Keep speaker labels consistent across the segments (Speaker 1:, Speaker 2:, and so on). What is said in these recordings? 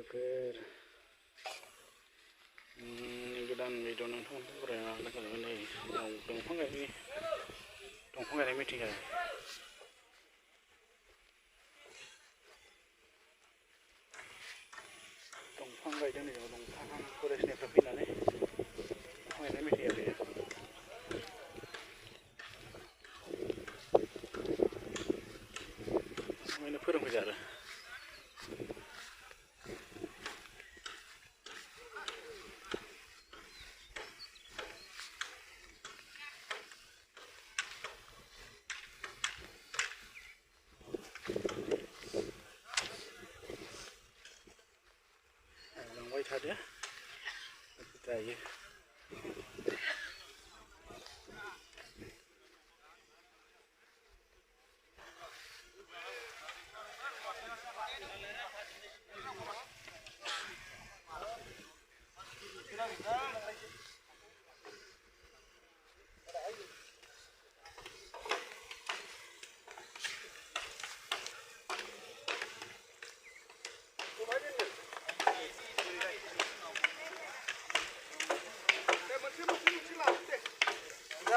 Speaker 1: लोगोफोर गोदान भिडिअ नोंथांमोनखौ बरायना लोगो नै दंफां गायनाय मिटिं जादों। दंफां गायदों नै दंफां फरेस्टनिफ्राय फैनानै दंफां गायनाय मिटिं जादों। ओंखायनो फोरोंफैदों आरो लांबाय थादो जायो।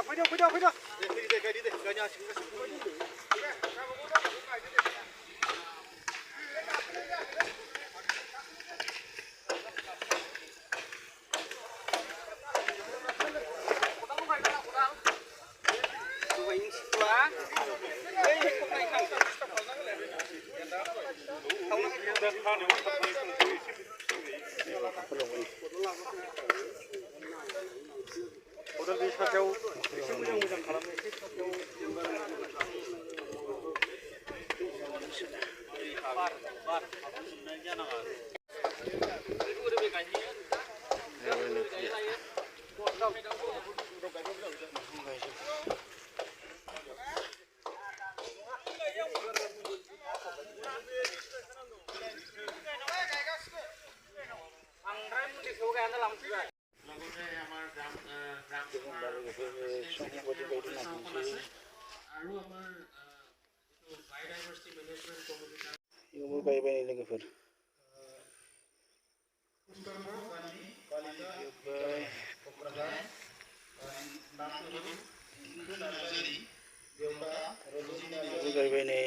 Speaker 1: फैदो गायदो दे गायनो हासिगोन बे साथायाव एसे मोजां खालामनो एसे साथायाव गायबाय लोगोफोर गायबाय नै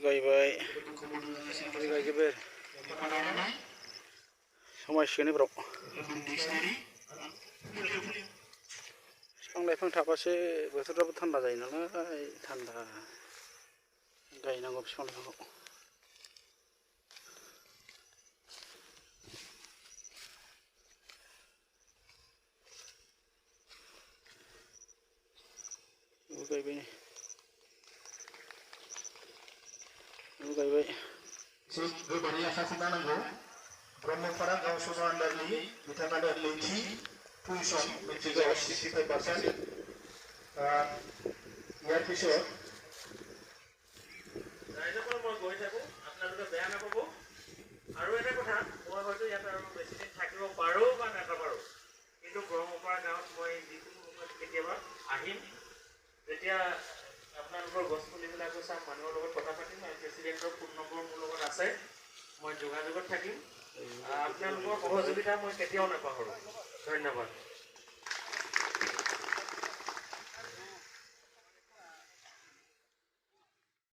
Speaker 1: गायबाय गायजोबो समायसिगोन एबाराव बिफां लाइफां थाबासो बोथोराबो थान्दा जायो नालाय थान्दा गायनांगौ बिफां लाइफांखौ। गायबाय गायबाय गोबारै आखा खालामनांगौ ब्रह्मपारा गाव सभा आन्दारनि बिथाङानो नैथि पजिशन मेट्रिकआव 65%। ইয়াৰ পিছত ৰাইজসকল মই গৈ থাকোঁ, আপোনালোকে বেয়া নাপাব। আৰু এটা কথা, মই হয়তো ইয়াত আৰু বেছিদিন থাকিব পাৰোঁ বা নাপাৰোঁ, কিন্তু ব্ৰহ্মপাৰা গাঁৱত মই যিকোনো সময়ত কেতিয়াবা আহিম। যেতিয়া আপোনালোকৰ গছপুলিবিলাকো চাম, মানুহৰ লগত কথা পাতিম আৰু প্ৰেচিডেণ্টৰ ফোন নম্বৰ মোৰ লগত আছে, মই যোগাযোগত থাকিম। আপোনালোকৰ সহযোগিতা মই কেতিয়াও নাপাহৰোঁ। ধন্যবাদ।